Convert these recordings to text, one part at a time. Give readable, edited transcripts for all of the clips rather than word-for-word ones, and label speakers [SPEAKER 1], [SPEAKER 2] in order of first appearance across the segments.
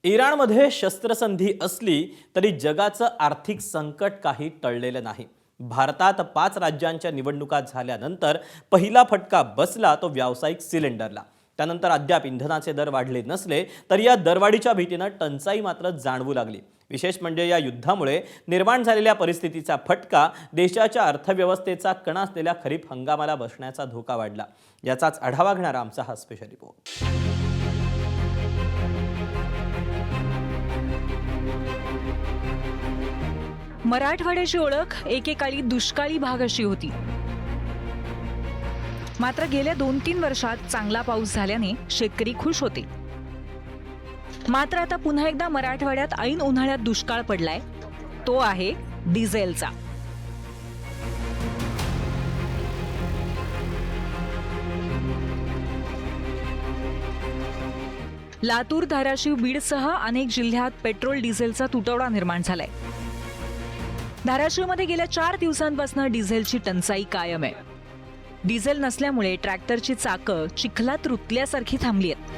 [SPEAKER 1] इराणमध्ये शस्त्रसंधी असली तरी जगाचं आर्थिक संकट काही टळलेलं नाही। भारतात 5 राज्यांच्या निवडणुका झाल्यानंतर पहिला फटका बसला तो व्यावसायिक सिलेंडरला। त्यानंतर अद्याप इंधनाचे दर वाढले नसले तरी या दरवाढीच्या भीतीने टंचाई मात्र जाणवू लागली। विशेष म्हणजे या युद्धामुळे निर्माण झालेल्या परिस्थितीचा फटका देशाच्या अर्थव्यवस्थेचा कणा असलेल्या खरीप हंगामाला बसण्याचा धोका वाढला। याचाच आढावा घेणारा आमचा हा स्पेशल रिपोर्ट।
[SPEAKER 2] मराठवाड्याची ओळख एकेकाळी दुष्काळी भाग अशी होती। मात्र गेल्या 2-3 वर्षात चांगला पाऊस झाल्याने शेतकरी खुश होते। मात्र आता पुन्हा एकदा मराठवाड्यात ऐन उन्हाळ्यात दुष्काळ पडलाय, तो आहे डिझेलचा। लातूर, धाराशिव, बीडसह अनेक जिल्ह्यात पेट्रोल डिझेलचा तुटवडा निर्माण झालाय। धाराशिवमध्ये गेल्या 4 दिवसांपासून डिझेलची टंचाई कायम आहे। डिझेल नसल्यामुळे ट्रॅक्टरची चाकं चिखलात रुतल्यासारखी थांबली आहेत।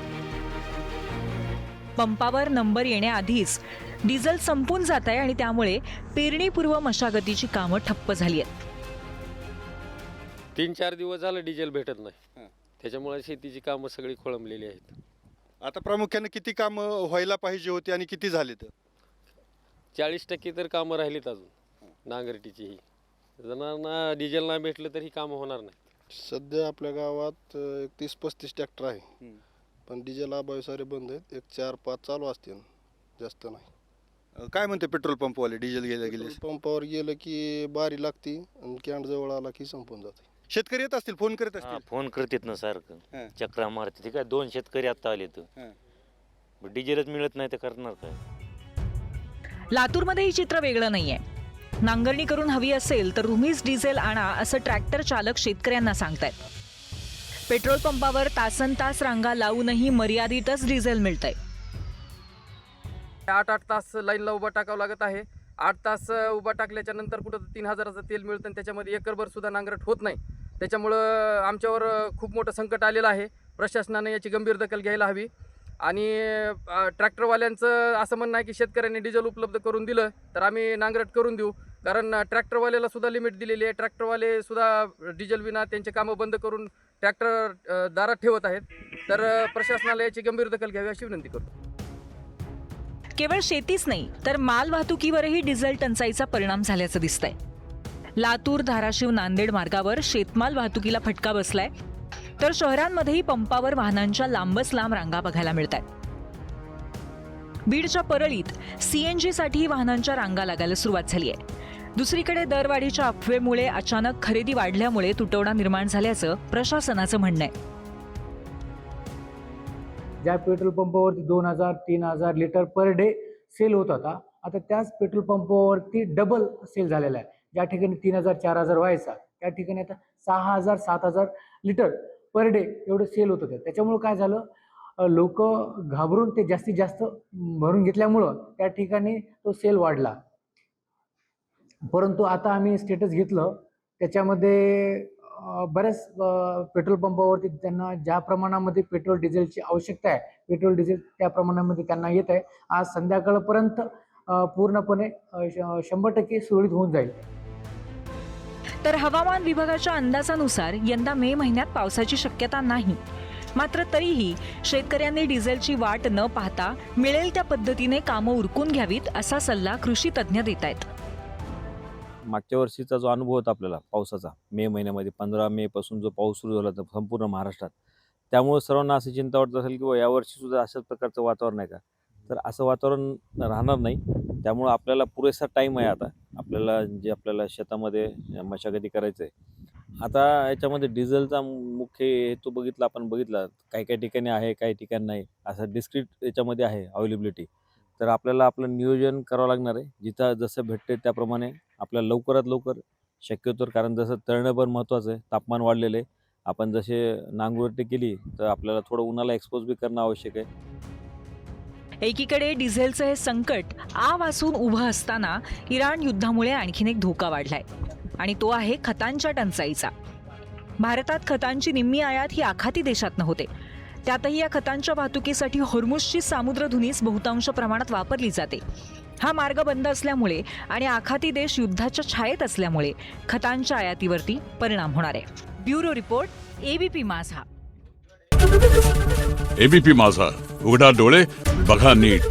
[SPEAKER 2] पंपावर नंबर येण्याआधीच डिझेल संपून जात आहे आणि त्यामुळे पेरणीपूर्व मशागतीची कामं ठप्प झाली आहेत।
[SPEAKER 3] 3-4 दिवस झालं डिझेल भेटत नाही, त्याच्यामुळे शेतीची कामं सगळी खोळंबलेली आहेत।
[SPEAKER 4] आता प्रामुख्याने किती कामं व्हायला पाहिजे होती आणि किती झाले? तर
[SPEAKER 3] 40% तर कामं राहिलीत अजून नांगरटीची। जणांना डिझेल नाही भेटलं तर ही कामं होणार नाही।
[SPEAKER 5] सध्या आपल्या गावात 30-35 ट्रॅक्टर आहे, पण डिझेल अभावी सारे बंद आहेत। 4-5 चालू असतील, जास्त नाही।
[SPEAKER 4] काय म्हणते पेट्रोल पंपवाले डिझेल गेले
[SPEAKER 5] पंपावर गेलं की बारी लागती आणि कॅन्ड जवळ आला की संपून जाते।
[SPEAKER 4] शेतकरी येत असतील, फोन करत असतील?
[SPEAKER 6] फोन करतात ना सारखं, चक्रा मारते। ठीक आहे, 2 शेतकरी आता आले तर डिझेलच मिळत नाही तर करणार काय?
[SPEAKER 2] लातूरमध्ये ही चित्र वेगळं नाहीये। नांगरणी करून हवी असेल तर तुम्हीच डिझेल आणा असं ट्रॅक्टर चालक शेतकऱ्यांना सांगतायत। पेट्रोल पंपावर तासनतास रांगा लावूनही मर्यादितच डिझेल मिळतंय।
[SPEAKER 7] 8 तास लाईनला उभा टाकावं लागत आहे। 8 तास उभा टाकल्याच्या नंतर कुठं 3000चं तेल मिळतं आणि त्याच्यामध्ये एकरभर सुद्धा नांगरट होत नाही। त्याच्यामुळं आमच्यावर खूप मोठं संकट आलेलं आहे। प्रशासनाने याची गंभीर दखल घ्यायला हवी आणि ट्रॅक्टरवाल्यांचं असं म्हणणं आहे की शेतकऱ्यांनी डिझेल उपलब्ध करून दिलं तर आम्ही नांगरट करून देऊ, कारण ट्रॅक्टरवाल्याला सुद्धा लिमिट दिलेली आहे। ट्रॅक्टरवाले सुद्धा डिझेल विना त्यांचे कामं बंद करून ट्रॅक्टर दारात ठेवत आहेत। तर प्रशासनाला याची गंभीर दखल घ्यावी अशी विनंती करतो।
[SPEAKER 2] केवळ शेतीच नाही तर माल वाहतुकीवरही डिझेल टंचाईचा परिणाम झाल्याचं दिसतंय। लातूर, धाराशिव, नांदेड मार्गावर शेतमाल वाहतुकीला फटका बसलाय, तर शहरांमध्येही पंपावर वाहनांच्या लांबच लांब रांगा बघायला मिळतात। बीडच्या परळीत CNG साठी वाहनांच्या रांगा लागायला सुरुवात झाली आहे। दुसरीकडे दरवाढीच्या अफवेमुळे अचानक खरेदी वाढल्यामुळे तुटवडा निर्माण झाल्याचं प्रशासनाचं म्हणणं आहे।
[SPEAKER 8] ज्या पेट्रोल पंपावरती 2000-3000 लिटर पर डे सेल होत होता, आता त्याच पेट्रोल पंपावरती डबल सेल झालेला आहे। ज्या ठिकाणी 3000-4000 व्हायचा त्या ठिकाणी आता 6000-7000 लिटर पर डे एवढं सेल होत होतं। त्याच्यामुळे काय झालं, लोक घाबरून ते जास्तीत जास्त भरून घेतल्यामुळं त्या ठिकाणी तो सेल वाढला। परंतु आता आम्ही स्टेटस घेतलं, त्याच्यामध्ये बऱ्याच पेट्रोल पंपावरती त्यांना ज्या प्रमाणामध्ये पेट्रोल डिझेलची आवश्यकता आहे, पेट्रोल डिझेल त्या प्रमाणामध्ये त्यांना येत आहे। आज संध्याकाळपर्यंत पूर्णपणे 100% सुरळीत होऊन जाईल।
[SPEAKER 2] तर हवामान विभागाच्या अंदाजानुसार यंदा मे महिन्यात पावसाची शक्यता नाही। मात्र तरीही शेतकऱ्यांनी डिझेलची वाट न पाहता मिळेल त्या पद्धतीने कामं उरकून घ्यावीत असा सल्ला कृषी तज्ज्ञ देत आहेत।
[SPEAKER 9] मागच्या वर्षीचा जो अनुभव होता आपल्याला पावसाचा, मे महिन्यामध्ये 15 मे पासून जो पाऊस सुरू झाला होता संपूर्ण महाराष्ट्रात, त्यामुळे सर्वांना अशी चिंता वाटत असेल की यावर्षी सुद्धा अशाच प्रकारचं वातावरण आहे का? तर असं वातावरण राहणार नाही। त्यामुळे आपल्याला पुरेसा टाईम आहे। आता आपल्याला शेतामध्ये मशागती करायचं आहे। आता याच्यामध्ये डिझेलचा मुख्य हेतू आपण बघितला, काही ठिकाणी आहे, काही ठिकाणी नाही, असं डिस्क्रीट याच्यामध्ये आहे अवेलेबिलिटी। तर आपल्याला आपलं नियोजन करावं लागणार आहे। जिथं जसं भेटते त्याप्रमाणे आपल्याला लवकरात लवकर शक्यतो, कारण जसं तळणं पण महत्त्वाचं आहे, तापमान वाढलेलं आहे। आपण जसे नांगरटी केली तर आपल्याला थोडं उन्हाला एक्सपोज बी करणं आवश्यक आहे।
[SPEAKER 2] एकीकडे डिझेलचं हे संकट आवासून उभं असताना इराण युद्धामुळे आणखीन एक धोका वाढलाय आणि तो आहे खतांच्या टंचाईचा। भारतात खतांची निम्मी आयात ही आखाती देशातनं होते, त्यातही या खतांच्या वाहतुकीसाठी होर्मुझची सामुद्रधुनीच बहुतांश प्रमाणात वापरली जाते. हा मार्ग बंद असल्यामुळे आणि आखाती देश युद्धाच्या छायेत असल्यामुळे खतांच्या आयातीवरती परिणाम होणार आहे. ब्युरो रिपोर्ट, एबीपी माझा.
[SPEAKER 10] एबीपी माझा, उघडा डोळे बघा नीट.